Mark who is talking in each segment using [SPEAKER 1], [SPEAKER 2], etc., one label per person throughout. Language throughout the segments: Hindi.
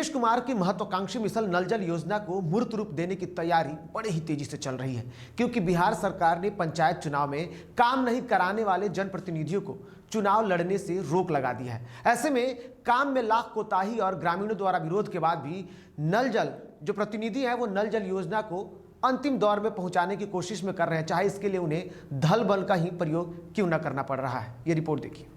[SPEAKER 1] नीतीश कुमार की महत्वाकांक्षी मिशन नल जल योजना को मूर्त रूप देने की तैयारी बड़े ही तेजी से चल रही है, क्योंकि बिहार सरकार ने पंचायत चुनाव में काम नहीं कराने वाले जनप्रतिनिधियों को चुनाव लड़ने से रोक लगा दी है। ऐसे में काम में लाख कोताही और ग्रामीणों द्वारा विरोध के बाद भी नल जल जो प्रतिनिधि है वो नल जल योजना को अंतिम दौर में पहुंचाने की कोशिश में कर रहे हैं, चाहे इसके लिए उन्हें धल बल का ही प्रयोग क्यों न करना पड़ रहा है। ये रिपोर्ट देखिए।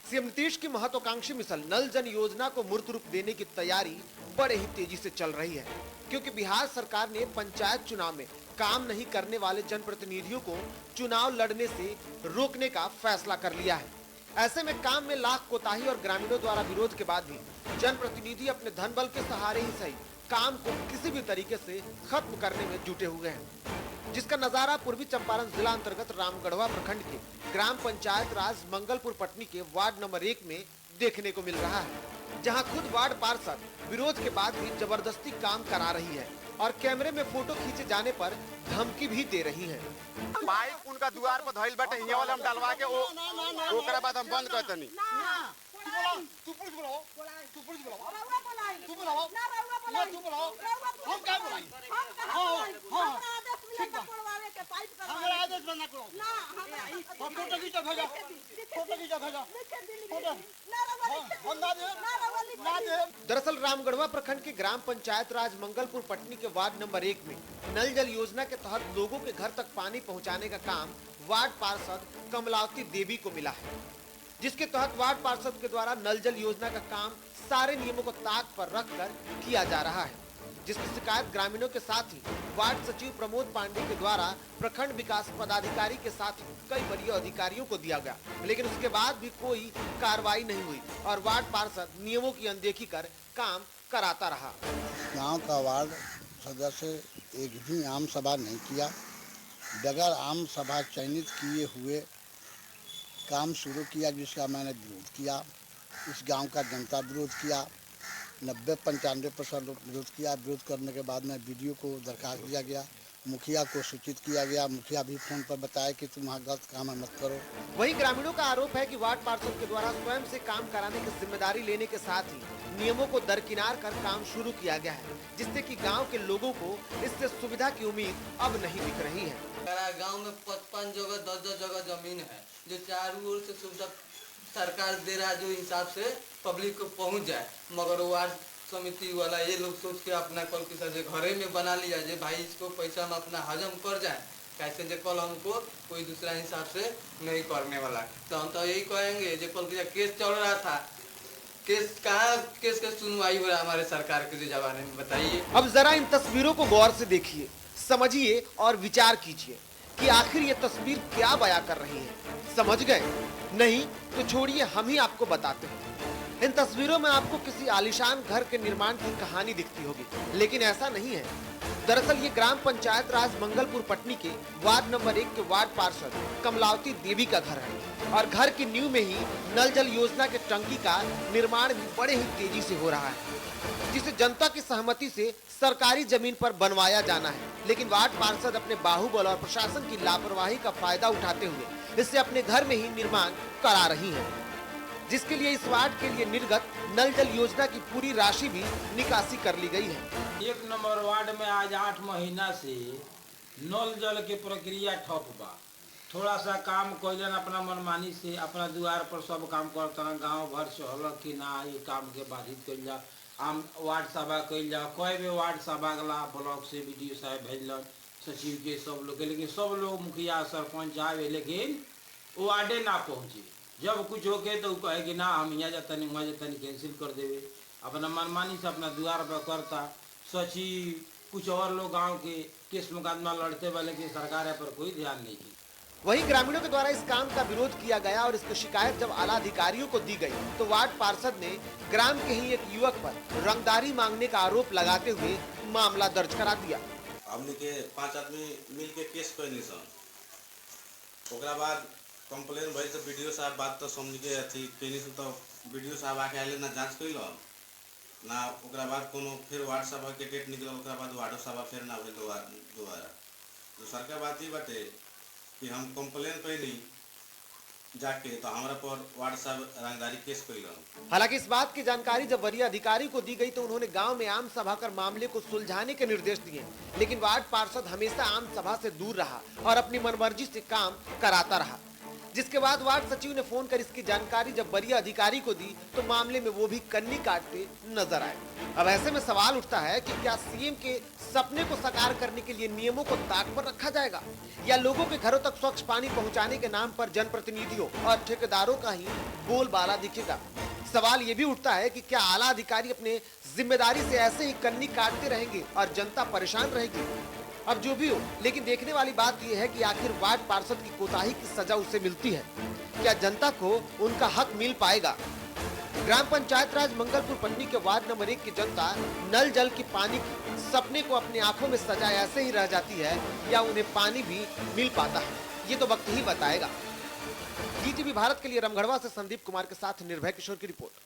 [SPEAKER 1] सीएम नीतीश की महत्वाकांक्षी मिशन नल जल योजना को मूर्त रूप देने की तैयारी बड़े ही तेजी से चल रही है, क्योंकि बिहार सरकार ने पंचायत चुनाव में काम नहीं करने वाले जनप्रतिनिधियों को चुनाव लड़ने से रोकने का फैसला कर लिया है। ऐसे में काम में लाख कोताही और ग्रामीणों द्वारा विरोध के बाद भी जनप्रतिनिधि अपने धन बल के सहारे ही सही काम को किसी भी तरीके से खत्म करने में जुटे हुए हैं, जिसका नजारा पूर्वी चंपारण जिला अंतर्गत रामगढ़वा प्रखंड के ग्राम पंचायत राज मंगलपुर पटनी के वार्ड नंबर 1 में देखने को मिल रहा है, जहां खुद वार्ड पार्षद विरोध के बाद भी जबरदस्ती काम करा रही है और कैमरे में फोटो खींचे जाने पर धमकी भी दे रही है।
[SPEAKER 2] पाइप उनका द्वार पर धइल बाटे, हिया वाला हम डलवा के ओकरा बाद हम बंद करतनी। तू पुलिस बुलाओ, तू पुलिस बुलाओ, तू बुलाओ, तू बुलाओ, हम क्या बुलाई? हां ठीक बा, हमारा आदेश बना करो ना, हम फोटो खींचा भेजा, फोटो खींचा भेजा, फोटो हम ना दे।
[SPEAKER 1] दरअसल रामगढ़वा प्रखंड के ग्राम पंचायत राज मंगलपुर पटनी के वार्ड नंबर 1 में नल जल योजना के तहत लोगों के घर तक पानी पहुंचाने का काम वार्ड पार्षद कमलावती देवी को मिला है, जिसके तहत वार्ड पार्षद के द्वारा नल जल योजना का काम सारे नियमों को ताक पर रखकर किया जा रहा है, जिसकी शिकायत ग्रामीणों के साथ ही वार्ड सचिव प्रमोद पांडे के द्वारा प्रखंड विकास पदाधिकारी के साथ कई वरीय अधिकारियों को दिया गया, लेकिन उसके बाद भी कोई कार्रवाई नहीं हुई और वार्ड पार्षद नियमों की अनदेखी कर काम कराता रहा।
[SPEAKER 3] गांव का वार्ड सदस्य एक भी आम सभा नहीं किया, बगैर आम सभा चयनित किए हुए काम शुरू किया, जिसका मैंने विरोध किया। इस गांव का जनता विरोध किया, 90-95% विरोध किया। विरोध करने के बाद में वीडियो को दरखास्त दिया गया, मुखिया को सूचित किया गया। मुखिया भी फोन पर बताया कि तुम यहाँ गलत काम मत करो।
[SPEAKER 1] वहीं ग्रामीणों का आरोप है कि वार्ड पार्षद के द्वारा स्वयं से काम कराने की जिम्मेदारी लेने के साथ ही नियमों को दरकिनार कर काम शुरू किया गया है, जिससे कि गांव के लोगों को इससे सुविधा की उम्मीद अब नहीं दिख रही है।
[SPEAKER 4] गांव में 55 जगह 10-10 जगह जमीन है, जो चारों ओर से सुविधा सरकार दे रहा है, जो हिसाब से पब्लिक को पहुंच जाए, मगर वार्ड समिति वाला ये लोग सोच के अपना कल किसी घरे में बना लिया जे भाई इसको पैसा हम अपना हजम कर जाए, कैसे जो कल हमको कोई दूसरा हिसाब से नहीं करने वाला। तो हम तो यही कहेंगे, जो कल केस चल रहा था, केस कहाँ केस का सुनवाई हो रहा है हमारे सरकार के जमाने में, बताइए।
[SPEAKER 1] अब जरा इन तस्वीरों को गौर से देखिए, समझिए और विचार कीजिए कि आखिर ये तस्वीर क्या बयां कर रही है। समझ गए? नहीं तो छोड़िए, हम ही आपको बताते हैं। इन तस्वीरों में आपको किसी आलीशान घर के निर्माण की कहानी दिखती होगी, लेकिन ऐसा नहीं है। दरअसल ये ग्राम पंचायत राज मंगलपुर पटनी के वार्ड नंबर 1 के वार्ड पार्षद कमलावती देवी का घर है और घर की नींव में ही नल जल योजना के टंकी का निर्माण भी बड़े ही तेजी से हो रहा है, जिसे जनता की सहमति से सरकारी जमीन पर बनवाया जाना है। लेकिन वार्ड पार्षद अपने बाहुबल और प्रशासन की लापरवाही का फायदा उठाते हुए इससे अपने घर में ही निर्माण करा रही है, जिसके लिए इस वार्ड के लिए निर्गत नल जल योजना की पूरी राशि भी निकासी कर ली गई है।
[SPEAKER 5] 1 नंबर वार्ड में आज 8 महीना से नल जल के प्रक्रिया ठप बा। थोड़ा सा काम कैलन अपना मनमानी से, अपना द्वार पर सब काम करता, गांव भर सहलक कि ना ये काम के बाधित कल जा, आम वार्ड सभा कल जा, कई बे वार्ड सभा गला ब्लॉक से बीडीओ साहब भेजल, सचिव के सब लोग के, लेकिन सब लोग मुखिया सरपंच आवे, लेकिन वार्डे ना पहुँचे। जब कुछ हो के तो कहे कि ना हम यहाँ जाता नहीं, वहाँ जाता नहीं, कैंसिल कर देवे। अपना मनमानी से अपना द्वार पर करता, सचिव कुछ और लोग गांव के केस मुकदमा लड़ते वाले की सरकार पर कोई ध्यान नहीं की।
[SPEAKER 1] वहीं ग्रामीणों के द्वारा इस काम का विरोध किया गया और इसकी शिकायत जब आला अधिकारियों को दी गई तो वार्ड पार्षद ने ग्राम के ही एक युवक पर रंगदारी मांगने का आरोप लगाते हुए मामला दर्ज करा दिया।
[SPEAKER 6] हमने के 5 आदमी मिल के केस कैली सन, ओकरा बाद कंप्लेन भई तो वीडियो साहब बात तो समझ के अथी कैली सन, तो वीडियो साहब आके आले ना जांच कैल, ना ओकरा बाद कोनो फिर वार्ड सभा के डेट निकलल, ओकरा बाद वार्ड सभा फिर ना भेल दोबारा। दूसर का बात ये बाटे कि हम कंप्लेन कैली जाके तो हमारा पर वार्ड साहब रंगदारी केस कैलन।
[SPEAKER 1] हालांकि इस बात की जानकारी जब वरीय अधिकारी को दी गई तो उन्होंने गांव में आम सभा कर मामले को सुलझाने के निर्देश दिए, लेकिन वार्ड पार्षद हमेशा आम सभा से दूर रहा और अपनी मनमर्जी से काम कराता रहा। जिसके बाद वार्ड सचिव ने फोन कर इसकी जानकारी जब वरीय अधिकारी को दी तो मामले में वो भी कन्नी काटते नजर आए। अब ऐसे में सवाल उठता है कि क्या सीएम के सपने को साकार करने के लिए नियमों को ताक पर रखा जाएगा या लोगों के घरों तक स्वच्छ पानी पहुंचाने के नाम पर जनप्रतिनिधियों और ठेकेदारों का ही बोलबाला दिखेगा। सवाल ये भी उठता है कि क्या आला अधिकारी अपने जिम्मेदारी से ऐसे ही कन्नी काटते रहेंगे और जनता परेशान रहेगी। अब जो भी हो, लेकिन देखने वाली बात यह है कि आखिर वार्ड पार्षद की कोताही की सजा उसे मिलती है, क्या जनता को उनका हक मिल पाएगा। ग्राम पंचायत राज मंगलपुर पन्नी के वार्ड नंबर 1 की जनता नल जल की पानी की सपने को अपनी आंखों में सजाए ऐसे ही रह जाती है या उन्हें पानी भी मिल पाता है, ये तो वक्त ही बताएगा। जीटीवी भारत के लिए रामगढ़वा से संदीप कुमार के साथ निर्भय किशोर की रिपोर्ट।